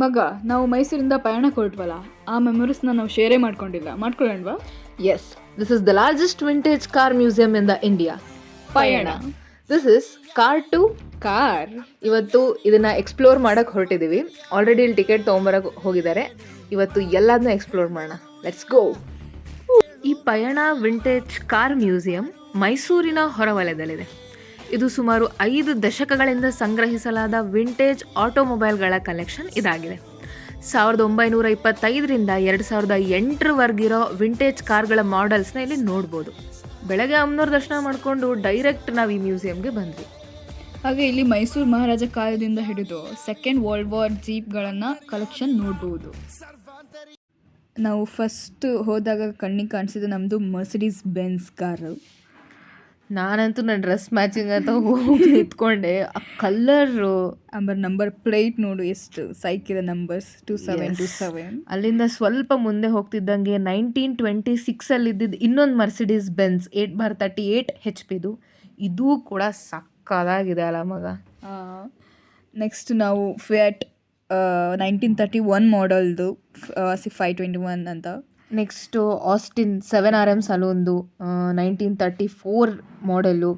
ಮಗ, ನಾವು ಮೈಸೂರಿಂದ ಪಯಣಕ್ಕೆ ಹೊರಟ್ವಲ್ಲ, ಆ ಮೆಮೊರೀಸ್ನ ನಾವು ಶೇರೇ ಮಾಡ್ಕೊಳ್ಳೋಣವಾ? Yes, this is the largest vintage car museum in the India. ಪಯಣ. This is car to car. ಇವತ್ತು ಇದನ್ನ ಎಕ್ಸ್ಪ್ಲೋರ್ ಮಾಡಕ್ ಹೊರಟಿದೀವಿ. ಆಲ್ರೆಡಿ ಇಲ್ಲಿ ಟಿಕೆಟ್ ತೊಗೊಂಬರಕ್ ಹೋಗಿದ್ದಾರೆ. ಇವತ್ತು ಎಲ್ಲದನ್ನೂ ಎಕ್ಸ್ಪ್ಲೋರ್ ಮಾಡೋಣ. Let's go. ಈ ಪಯಣ ವಿಂಟೇಜ್ ಕಾರ್ ಮ್ಯೂಸಿಯಂ ಮೈಸೂರಿನ ಹೊರವಲಯದಲ್ಲಿದೆ. ಇದು ಸುಮಾರು 5 ದಶಕಗಳಿಂದ ಸಂಗ್ರಹಿಸಲಾದ ವಿಂಟೇಜ್ ಆಟೋಮೊಬೈಲ್ಗಳ ಕಲೆಕ್ಷನ್ ಇದಾಗಿದೆ. 1925ರಿಂದ 2008ರವರೆಗಿರೋ ವಿಂಟೇಜ್ ಕಾರ್ಗಳ ಮಾಡೆಲ್ಸ್ನ ಇಲ್ಲಿ ನೋಡ್ಬೋದು. ಬೆಳಗ್ಗೆ ಅಮ್ಮನವ್ರ ದರ್ಶನ ಮಾಡಿಕೊಂಡು ಡೈರೆಕ್ಟ್ ನಾವು ಈ ಮ್ಯೂಸಿಯಂಗೆ ಬಂದ್ವಿ. ಹಾಗೆ ಇಲ್ಲಿ ಮೈಸೂರು ಮಹಾರಾಜ ಕಾಲದಿಂದ ಹಿಡಿದು ಸೆಕೆಂಡ್ ವರ್ಲ್ಡ್ ವಾರ್ ಜೀಪ್ಗಳನ್ನು ಕಲೆಕ್ಷನ್ ನೋಡ್ಬೋದು. ನಾವು ಫಸ್ಟ್ ಹೋದಾಗ ಕಣ್ಣಿಗೆ ಕಾಣಿಸಿದ್ದು ನಮ್ಮದು ಮರ್ಸಿಡೀಸ್ ಬೆನ್ಸ್ ಕಾರು. ನಾನಂತೂ ನನ್ನ ಡ್ರೆಸ್ ಮ್ಯಾಚಿಂಗ್ ಅಂತ ಹೋಗಿ ನಿಂತ್ಕೊಂಡೆ. ಆ ಕಲ್ಲರು ಆಮೇಲೆ ನಂಬರ್ ಪ್ಲೇಟ್ ನೋಡು, ಎಷ್ಟು ಸೈಕಿದೆ ನಂಬರ್ಸ್ 2727. ಅಲ್ಲಿಂದ ಸ್ವಲ್ಪ ಮುಂದೆ ಹೋಗ್ತಿದ್ದಂಗೆ 1926 ಇದ್ದಿದ್ದು ಇನ್ನೊಂದು ಮರ್ಸಿಡೀಸ್ ಬೆನ್ಸ್ 8x38 HP ಇದು ಕೂಡ ಸಕ್ಕದಾಗಿದೆ ಅಲ್ಲ ಮಗ. ನೆಕ್ಸ್ಟ್ ನಾವು ಫಿಯಾಟ್ 1931 ಮಾಡೆಲ್ದು 521 ಅಂತ. ನೆಕ್ಸ್ಟು ಆಸ್ಟಿನ್ 7RM ಸಲೂನ್ದು 1934 ಮಾಡೆಲ್ಲು.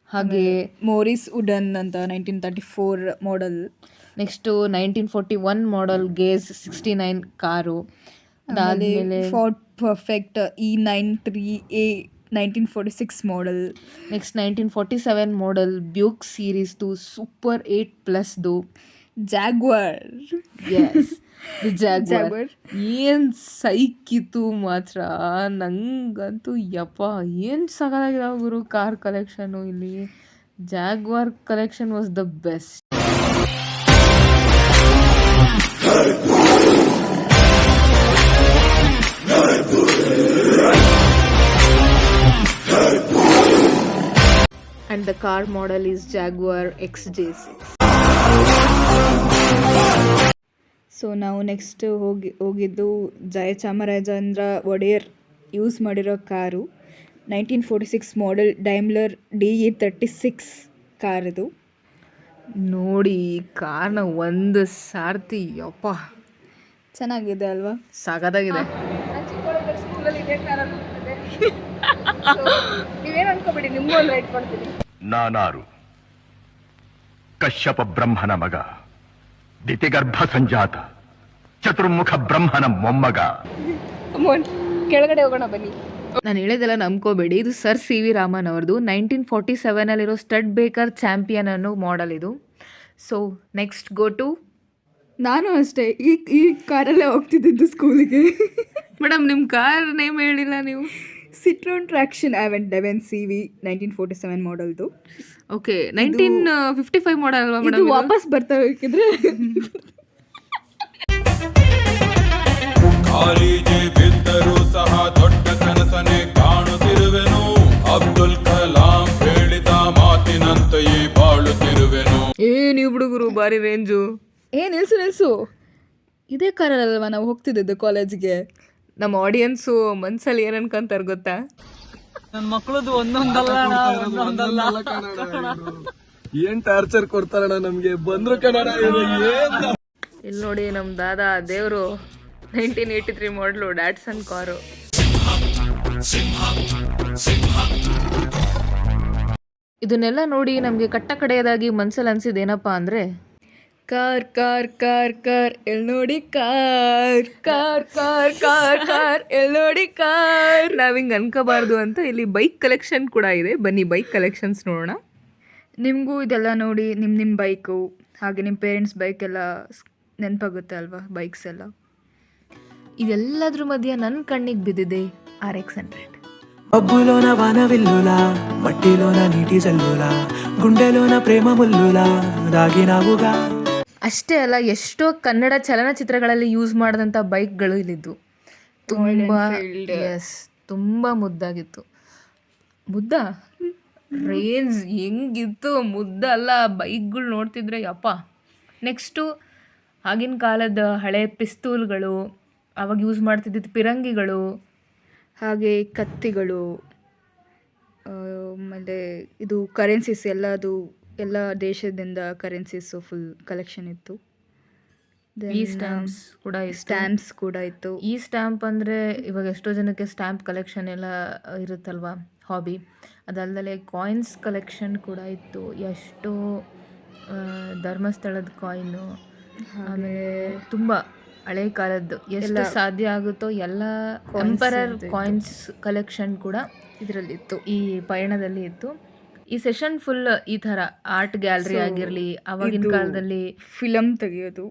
ಹಾಗೆ ಮೋರಿಸ್ ವುಡನ್ ಅಂತ 1934 ಮಾಡೆಲ್. ನೆಕ್ಸ್ಟು 1941 ಮಾಡೆಲ್ ಗೇಜ್ 69 ಕಾರು. ಅದಾದಮೇಲೆ Ford perfect E93A 1946 model. Next 1947 model Buick ಸೀರೀಸ್ದು ಸೂಪರ್ 8+ದು ಜಾಗ್ವಾರ್. ಎಸ್, ಜಾಗ್ವಾರ್ ಏನು ಸೈಕಿತ್ತು ಮಾತ್ರ. ನಂಗಂತೂ ಯಪ್ಪ ಏನು ಸಗದಾಗಿದೆ ಗುರು ಕಾರ್ ಕಲೆಕ್ಷನು. ಇಲ್ಲಿ Jaguar collection was the best. And the car model is Jaguar XJ6. So ನಾವು ನೆಕ್ಸ್ಟ್ ಹೋಗಿದ್ದು ಜಯಚಾಮರಾಜೇಂದ್ರ ಒಡೆಯರ್ ಯೂಸ್ ಮಾಡಿರೋ ಕಾರು 1946 ಮಾಡೆಲ್ ಡೈಮ್ಲರ್ DE36 ಕಾರಿದು. ನೋಡಿ ಕಾರ್ನ ಒಂದು ಸಾರ್ತಿ ಯಪ್ಪ ಚೆನ್ನಾಗಿದೆ ಅಲ್ವಾ? ಸಗದಾಗಿದೆ. ನೀವೇನು ಅನ್ಕೋಬೇಡಿ, ನಿಮಗೂ ಒಂದು ರೈಟ್ ಕೊಡ್ತೀನಿ. ನಾನಾರು ಕಶ್ಯಪ ಬ್ರಹ್ಮನ ಮಗ, ದಿತಿಗರ್ಭ ಸಂಜಾತ, ಚತುರ್ಮುಖ ಬ್ರಹ್ಮನ ಮೊಮ್ಮಗ. ಕೆಳಗಡೆ ಹೋಗೋಣ ಬನ್ನಿ. ನಾನು ಹೇಳಿದೆಲ್ಲ ನಂಬ್ಕೋಬೇಡಿ, ಇದು ಸರ್ CV ರಾಮನ್ ಅವ್ರದ್ದು 1947 ಸ್ಟಡ್ ಬೇಕರ್ ಚಾಂಪಿಯನ್ ಅನ್ನೋ ಮಾಡೆಲ್ ಇದು. So next go to. ನಾನು ಅಷ್ಟೇ ಈ ಕಾರಲ್ಲೇ ಹೋಗ್ತಿದ್ದು ಸ್ಕೂಲಿಗೆ. ಮೇಡಮ್ ನಿಮ್ಮ ಕಾರ್ ನೇಮ್ ಹೇಳಿಲ್ಲ ನೀವು. ಸಿಟ್ರೋನ್ ಟ್ರಾಕ್ಷನ್ Avent 11 CV 1947 ಮಾಡೆಲ್ದು. ಓಕೆ, 1955 ಮಾಡೆಲ್ ಅಲ್ವಾ ಇದು ಮೇಡಮ್? ವಾಪಸ್ ಬರ್ತಾ ಬೇಕಿದ್ರೆ ಕಾಲೇಜೆ ಬಿದ್ದರೂ ಸಹ ದೊಡ್ಡ ಕನಸನೆ ಕಾಣುತ್ತಿರುವೆನು. ಅಬ್ದುಲ್ ಕಲಾಂ ಹೇಳಿದ ಮಾತಿನಂತೆಯೇ ಬಾಳುತ್ತಿರುವೆನು. ನೀವು ಹುಡುಗರು ಬಾರಿ ರೇಂಜು. ನಿಲ್ಸು, ಇದೇ ಕಾರಲ್ಲಲ್ವಾ ನಾವು ಹೋಗ್ತಿದ್ದು ಕಾಲೇಜ್ಗೆ. ನಮ್ಮ ಆಡಿಯನ್ಸು ಮನ್ಸಲ್ಲಿ ಏನು ಅನ್ಕೊಂತಾರೆ ಗೊತ್ತಾ? ನನ್ನ ಮಕ್ಕಳದು ಒಂದೊಂದಲ್ಲ ಏನ್ ಟಾರ್ಚರ್ ಕೊಡ್ತಾರಣ್ಣ ನಮ್ಗೆ. ಬಂದ್ರು ಕನ್ನಡ ಇಲ್ಲಿ ನೋಡಿ ನಮ್ಮ ದಾದಾ ದೇವರು 1983 ಮಾಡಲು ಡ್ಯಾಟ್ಸನ್ ಕಾರು. ಇದನ್ನೆಲ್ಲ ನೋಡಿ ನಮಗೆ ಕಟ್ಟ ಕಡೆಯದಾಗಿ ಮನ್ಸಲ್ಲಿ ಅನ್ಸಿದ್ದೇನಪ್ಪ ಅಂದರೆ, ಕಾರ್ ಕಾರ್ ಕಾರ್ ಕಾರ್ ಎಲ್ ನೋಡಿ car car car car car ಎಲ್ ನೋಡಿ ಕಾರ್. ನಾವು ಹಿಂಗೆ ಅನ್ಕೋಬಾರ್ದು ಅಂತ ಇಲ್ಲಿ ಬೈಕ್ ಕಲೆಕ್ಷನ್ ಕೂಡ ಇದೆ. ಬನ್ನಿ ಬೈಕ್ ಕಲೆಕ್ಷನ್ಸ್ ನೋಡೋಣ. ನಿಮಗೂ ಇದೆಲ್ಲ ನೋಡಿ ನಿಮ್ಮ ಬೈಕು ಹಾಗೆ ನಿಮ್ಮ ಪೇರೆಂಟ್ಸ್ ಬೈಕ್ ಎಲ್ಲ ನೆನಪಾಗುತ್ತೆ ಅಲ್ವಾ, ಬೈಕ್ಸ್ ಎಲ್ಲ. ಇದೆಲ್ಲದ್ರ ಮಧ್ಯೆ ನನ್ನ ಕಣ್ಣಿಗೆ ಬಿದ್ದಿದೆ RX100. మబ్బులోన వానవిల్లులా మట్టిలోన నీటి జల్లులా గుండెలోన ప్రేమ ముల్లులా దాగినావుగా. ಅಷ್ಟೇ ಅಲ್ಲ, ಎಷ್ಟೋ ಕನ್ನಡ ಚಲನಚಿತ್ರಗಳಲ್ಲಿ ಯೂಸ್ ಮಾಡಿದಂಥ ಬೈಕ್ಗಳು ಇಲ್ಲಿದ್ದು. ತುಂಬ ಮುದ್ದಾಗಿತ್ತು. ರೇಂಜ್ ಹೆಂಗಿತ್ತು, ಮುದ್ದಲ್ಲ ಬೈಕ್ಗಳು ನೋಡ್ತಿದ್ರೆ ಯಪ್ಪ. ನೆಕ್ಸ್ಟು ಆಗಿನ ಕಾಲದ ಹಳೆ ಪಿಸ್ತೂಲ್ಗಳು, ಅವಾಗ ಯೂಸ್ ಮಾಡ್ತಿದ್ದಿದ್ದು ಪಿರಂಗಿಗಳು, ಹಾಗೆ ಕತ್ತಿಗಳು, ಆಮೇಲೆ ಇದು ಕರೆನ್ಸೀಸ್ ಎಲ್ಲ ದೇಶದಿಂದ ಕರೆನ್ಸೀಸು ಫುಲ್ ಕಲೆಕ್ಷನ್ ಇತ್ತು. ಈ ಸ್ಟ್ಯಾಂಪ್ಸ್ ಕೂಡ ಇತ್ತು. ಸ್ಟ್ಯಾಂಪ್ಸ್ ಕೂಡ ಇತ್ತು. ಈ ಸ್ಟ್ಯಾಂಪ್ ಅಂದರೆ ಇವಾಗ ಎಷ್ಟೋ ಜನಕ್ಕೆ ಸ್ಟ್ಯಾಂಪ್ ಕಲೆಕ್ಷನ್ ಎಲ್ಲ ಇರುತ್ತಲ್ವಾ ಹಾಬಿ. ಅದಲ್ಲದೆ ಕಾಯಿನ್ಸ್ ಕಲೆಕ್ಷನ್ ಕೂಡ ಇತ್ತು. ಎಷ್ಟೋ ಧರ್ಮಸ್ಥಳದ ಕಾಯಿನು, ಆಮೇಲೆ ತುಂಬ ಹಳೆ ಕಾಲದ್ದು ಎಷ್ಟು ಸಾಧ್ಯ ಆಗುತ್ತೋ ಎಲ್ಲ ಎಂಪರರ್ ಕಾಯಿನ್ಸ್ ಕಲೆಕ್ಷನ್ ಕೂಡ ಇದರಲ್ಲಿತ್ತು. ಈ ಪಯಣದಲ್ಲಿ ಇತ್ತು. ಈ ಸೆಷನ್ ಫುಲ್ ಈ ಥರ ಆರ್ಟ್ ಗ್ಯಾಲರಿ ಆಗಿರಲಿ, ಆವಾಗಿನ ಕಾಲದಲ್ಲಿ ಫಿಲಮ್ ತೆಗೆಯೋದು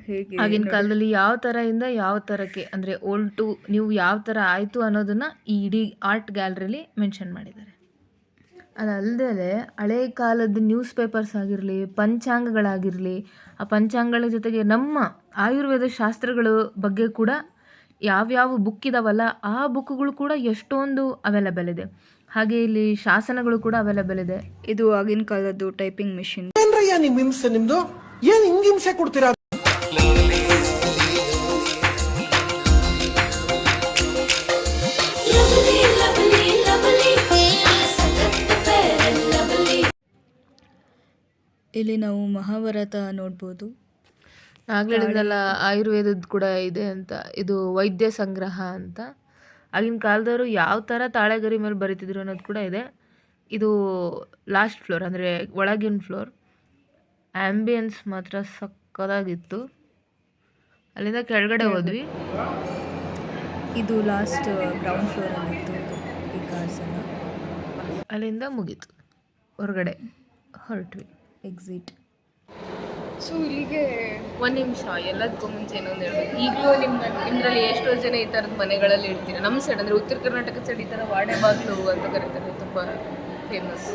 ಹೇಗೆ, ಆಗಿನ ಕಾಲದಲ್ಲಿ ಯಾವ ಥರ ಇಂದ ಯಾವ ಥರಕ್ಕೆ ಅಂದರೆ ಓಲ್ಡ್ ಟು ನೀವು ಯಾವ ಥರ ಆಯಿತು ಅನ್ನೋದನ್ನು ಈ ಇಡೀ ಆರ್ಟ್ ಗ್ಯಾಲರಿಲಿ ಮೆನ್ಷನ್ ಮಾಡಿದ್ದಾರೆ. ಅದಲ್ಲದೆ ಹಳೆ ಕಾಲದ ನ್ಯೂಸ್ ಪೇಪರ್ಸ್ ಆಗಿರಲಿ, ಪಂಚಾಂಗಗಳಾಗಿರಲಿ, ಆ ಪಂಚಾಂಗಗಳ ಜೊತೆಗೆ ನಮ್ಮ ಆಯುರ್ವೇದ ಶಾಸ್ತ್ರಗಳ ಬಗ್ಗೆ ಕೂಡ ಯಾವ್ಯಾವ ಬುಕ್ ಇದಾವಲ್ಲ ಆ ಬುಕ್ಗಳು ಕೂಡ ಎಷ್ಟೊಂದು ಅವೈಲಬಲ್ ಇದೆ. ಹಾಗೆ ಇಲ್ಲಿ ಶಾಸನಗಳು ಕೂಡ ಅವೈಲಬಲ್ ಇದೆ. ಇದು ಆಗಿನ ಕಾಲದ್ದು ಟೈಪಿಂಗ್ ಮಿಷಿನ್. ಏನ್ರಯ್ಯ ನಿಮ್ ಹಿಂಸೆ ನಿಮ್ದು? ಏನ್ ಹಿಂಗ್ ಹಿಂಸೆ ಕೊಡ್ತೀರಾ? ಇಲ್ಲಿ ನಾವು ಮಹಾಭಾರತ ನೋಡ್ಬೋದು. ಆಗಲೇ ಹೇಳಿದ್ನಲ್ಲ ಆಯುರ್ವೇದದ ಕೂಡ ಇದೆ ಅಂತ. ಇದು ವೈದ್ಯ ಸಂಗ್ರಹ ಅಂತ. ಆಗಿನ ಕಾಲದವರು ಯಾವ ಥರ ತಾಳೆಗರಿ ಮೇಲೆ ಬರೀತಿದ್ರು ಅನ್ನೋದು ಕೂಡ ಇದೆ. ಇದು ಲಾಸ್ಟ್ ಫ್ಲೋರ್ ಅಂದರೆ ಒಳಗಿನ ಫ್ಲೋರ್. ಆ್ಯಂಬಿಯನ್ಸ್ ಮಾತ್ರ ಸಕ್ಕದಾಗಿತ್ತು. ಅಲ್ಲಿಂದ ಕೆಳಗಡೆ ಹೋದ್ವಿ. ಇದು ಲಾಸ್ಟ್ ಗ್ರೌಂಡ್ ಫ್ಲೋರಲ್ಲಿತ್ತು ಈ ಕಾರ್ಸ್ ಎಲ್ಲ. ಅಲ್ಲಿಂದ ಮುಗೀತು, ಹೊರಗಡೆ ಹೊರಟ್ವಿ. ಎಕ್ಸಿಟ್. ಸೊ ಇಲ್ಲಿಗೆ ಒಂದು ನಿಮಿಷ, ಎಲ್ಲದಕ್ಕೂ ಮುಂಚೆ ಇನ್ನೊಂದು ಹೇಳ್ಬೇಕು. ಈಗಲೂ ನಿಮ್ಮದ್ರಲ್ಲಿ ಎಷ್ಟೋ ಜನ ಈ ಥರದ ಮನೆಗಳಲ್ಲಿ ಇರ್ತೀರ. ನಮ್ಮ ಸೈಡ್ ಅಂದರೆ ಉತ್ತರ ಕರ್ನಾಟಕ ಸೈಡ್ ಈ ಥರ ವಾಡೆ ಬಾಗಿಲು ಅಂತ ಕರೀತಾರೆ, ತುಂಬ ಫೇಮಸ್.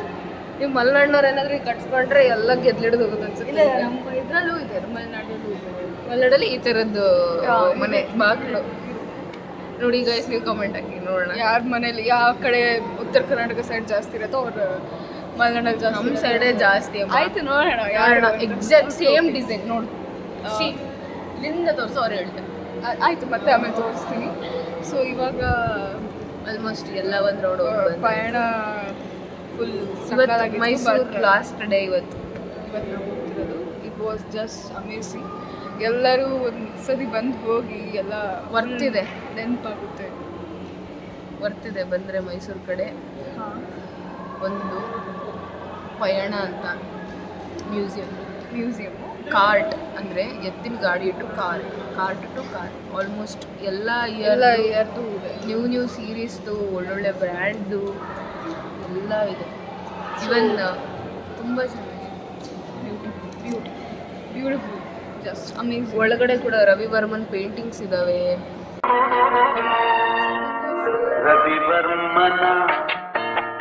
ನೀವು ಮಲೆನಾಡಿನವ್ರು ಏನಾದರೂ ಕಟ್ಸ್ಕೊಂಡ್ರೆ ಎಲ್ಲ ಗೆದ್ಲಿಡ್ದು ಹೋಗೋದು ಅನ್ಸುತ್ತೆ. ನಮ್ಮ ಇದರಲ್ಲೂ ಇದೆ, ಮಲೆನಾಡಲ್ಲಿ ಈ ಥರದ್ದು ಮನೆ ಬಾಗಿಲು ನೋಡಿ. ಗೈಸ್ ನೀವು ಕಮೆಂಟ್ ಹಾಕಿ ನೋಡೋಣ ಯಾರ ಮನೇಲಿ ಯಾವ ಕಡೆ ಉತ್ತರ ಕರ್ನಾಟಕ ಸೈಡ್ ಜಾಸ್ತಿ ಇರುತ್ತೋ ಅವ್ರು ಮಲೆನಾಡಲ್ಲಿ ಜಾಸ್ತಿ. ನಮ್ಮ ಸೈಡೇ ಜಾಸ್ತಿ. ಆಯ್ತು ನೋಡೋಣ ಯಾರಣ ಎಕ್ಸಾಕ್ಟ್ ಸೇಮ್ ಡಿಸೈನ್ ನೋಡಿ. ಇಲ್ಲಿಂದ ತೋರಿಸೋ ಅವ್ರು ಹೇಳ್ತಾರೆ. ಆಯ್ತು ಮತ್ತೆ ಆಮೇಲೆ ತೋರಿಸ್ತೀನಿ. ಸೊ ಇವಾಗ ಆಲ್ಮೋಸ್ಟ್ ಎಲ್ಲ ಒಂದು ರೋಡ್ ಪಯಣ ಫುಲ್ ಇವತ್ತು ಮೈಸೂರು ಲಾಸ್ಟ್ ಡೇ. ಇವತ್ತು ನಾವು ಹೋಗ್ತಿರೋದು. It was just amazing. ಎಲ್ಲರೂ ಒಂದು ಸರಿ ಬಂದು ಹೋಗಿ ಎಲ್ಲ ವರ್ತಿದೆ, ನೆನಪಾಗುತ್ತೆ. ವರ್ತಿದೆ ಬಂದರೆ ಮೈಸೂರು ಕಡೆ. ಹಾಂ, ಒಂದು ಪಯಣ ಅಂತ ಮ್ಯೂಸಿಯಮ್ಮು. ಕಾರ್ಟ್ ಅಂದರೆ ಎತ್ತಿನ ಗಾಡಿ ಇಟ್ಟು ಕಾರ್ಟ್ ಟು ಕಾರ್. ಆಲ್ಮೋಸ್ಟ್ ಎಲ್ಲ ಇಯರ್ದು ಇದೆ. ನ್ಯೂ ಸೀರೀಸ್ದು ಒಳ್ಳೊಳ್ಳೆ ಬ್ರ್ಯಾಂಡ್ದು ಎಲ್ಲ ಇದೆ. ಇವನ್ ತುಂಬ ಚೆನ್ನಾಗಿದೆ, ಬ್ಯೂಟಿಫುಲ್, ಜಸ್ಟ್ ಅಮೇಜಿಂಗ್. ಒಳಗಡೆ ಕೂಡ ರವಿವರ್ಮನ್ ಪೇಂಟಿಂಗ್ಸ್ ಇದ್ದಾವೆ. ರವಿವರ್ಮನ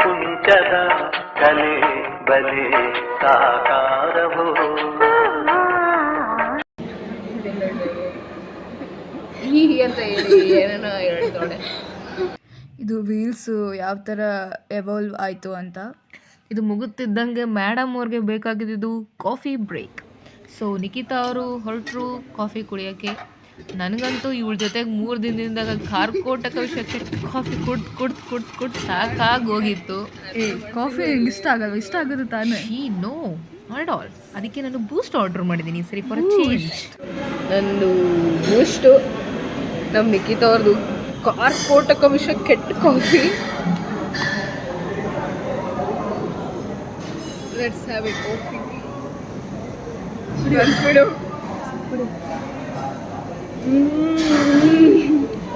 ಕುಂಚದ ಕಲೆ ಬಲೆ ಸಾಕಾರವೋ ಈ ಅಂತ ಹೇಳಿ ಏನೇನೋ ಹೇಳ್ತೋಡೆ. ಇದು ವೀಲ್ಸು ಯಾವ ಥರ ಎವಾಲ್ವ್ ಆಯಿತು ಅಂತ. ಇದು ಮುಗುತ್ತಿದ್ದಂಗೆ ಮೇಡಮ್ ಅವ್ರಿಗೆ ಬೇಕಾಗಿದ್ದು ಕಾಫಿ ಬ್ರೇಕ್. ಸೊ ನಿಖಿತಾ ಅವರು ಹೊರಟರು ಕಾಫಿ ಕುಡಿಯೋಕ್ಕೆ. ನನಗಂತೂ ಇವಳ ಜೊತೆಗೆ 3 ದಿನದಿಂದ ಕಾರ್ಕೋಟಕ ವಿಷಯಕ್ಕೆ ಕಾಫಿ ಕುಡ್ದು ಸಾಕಾಗಿ ಹೋಗಿತ್ತು. ಕಾಫಿ ಇಷ್ಟ ಆಗಲ್ವ? ಇಷ್ಟ ಆಗೋದು ತಾನೇ. No not all. ಅದಕ್ಕೆ ನಾನು ಬೂಸ್ಟ್ ಆರ್ಡರ್ ಮಾಡಿದ್ದೀನಿ, ಸರಿ ಫಾರ್ ಚೇಂಜ್. ನಂದು ಬೂಸ್ಟು, ನಮ್ಮ ನಿಖಿತಾ ಅವ್ರದ್ದು ಕಾರ್ಕೋಟಕ ವಿಷಯ ಕೆಟ್ಟ coffee. Let's have A coffee.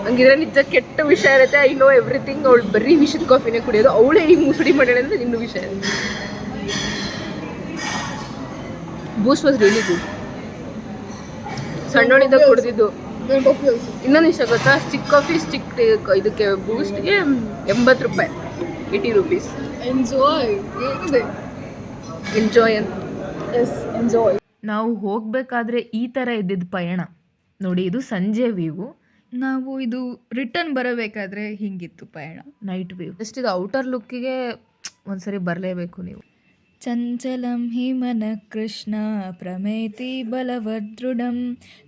ಹಂಗಿದ್ರೆ ನಿಜ ಕೆಟ್ಟ ವಿಷಯ ಇರುತ್ತೆ. I know everything. ಅವಳು ಬರೀ ವಿಷದ ಕಾಫಿನೇ ಕುಡಿಯೋದು. ಅವಳೇ ಈಗ ಮುಸುಡಿ ಮಾಡ್ಯಾಳೆ ಅಂದರೆ ಇನ್ನೂ ವಿಷಯ. ಬೂಸ್ಟ್ ವಾಸ್ ರಿಯಲಿ ಗುಡ್. ಸಣ್ಣೋಳಿಂದ ಕುಡಿದಿದ್ದು. ಇನ್ನೊಂದು ಇಷ್ಟ ಗೊತ್ತಾ, ಸ್ಟಿಕ್ ಕಾಫಿ ಇದಕ್ಕೆ ಬೂಸ್ಟ್ಗೆ 80 ರೂಪಾಯಿ, 80 ರೂಪೀಸ್. ಎಂಜಾಯ್ ಅಂತ. ಎಂಜಾಯ್. ನಾವು ಹೋಗಬೇಕಾದ್ರೆ ಈ ಥರ ಇದ್ದಿದ್ದು ಪಯಣ ನೋಡಿ. ಇದು ಸಂಜೆ ವ್ಯೂ. ನಾವು ಇದು ರಿಟರ್ನ್ ಬರಬೇಕಾದ್ರೆ ಹಿಂಗಿತ್ತು ಪಯಣ. Night view. ಜಸ್ಟ್ ಇದು ಔಟರ್ ಲುಕ್ಕಿಗೆ ಒಂದ್ಸರಿ ಬರಲೇಬೇಕು ನೀವು. ಚಂಚಲಂ ಹಿ ಮನ ಕೃಷ್ಣ ಪ್ರಮೇತಿ ಬಲವದೃಢಂ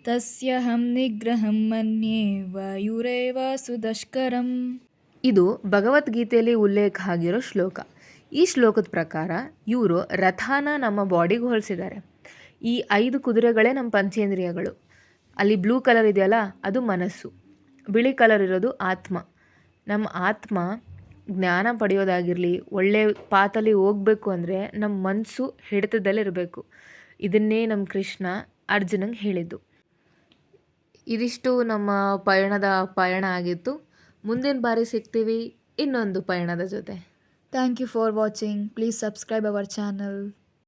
ತಸ್ಯಹಂ ನಿಗ್ರಹಂ ಮನ್ಯೇ ವಾಯುರೇವ ಸುದಷ್ಕರಂ. ಇದು ಭಗವದ್ಗೀತೆಯಲ್ಲಿ ಉಲ್ಲೇಖ ಆಗಿರೋ ಶ್ಲೋಕ. ಈ ಶ್ಲೋಕದ ಪ್ರಕಾರ ಇವರು ರಥಾನ ನಮ್ಮ ಬಾಡಿಗೆ ಹೋಲಿಸಿದ್ದಾರೆ. ಈ 5 ಕುದುರೆಗಳೇ ನಮ್ಮ ಪಂಚೇಂದ್ರಿಯಗಳು. ಅಲ್ಲಿ ಬ್ಲೂ ಕಲರ್ ಇದೆಯಲ್ಲ ಅದು ಮನಸ್ಸು, ಬಿಳಿ ಕಲರ್ ಇರೋದು ಆತ್ಮ. ನಮ್ಮ ಆತ್ಮ ಜ್ಞಾನ ಪಡೆಯೋದಾಗಿರಲಿ, ಒಳ್ಳೆ ಪಾತಲ್ಲಿ ಹೋಗಬೇಕು ಅಂದರೆ ನಮ್ಮ ಮನಸ್ಸು ಹಿಡಿತದಲ್ಲಿರಬೇಕು. ಇದನ್ನೇ ನಮ್ಮ ಕೃಷ್ಣ ಅರ್ಜುನಂಗೆ ಹೇಳಿದ್ದು. ಇದಿಷ್ಟು ನಮ್ಮ ಪಯಣ ಆಗಿತ್ತು. ಮುಂದಿನ ಬಾರಿ ಸಿಗ್ತೀವಿ ಇನ್ನೊಂದು ಪಯಣದ ಜೊತೆ. Thank you for watching. Please subscribe our channel.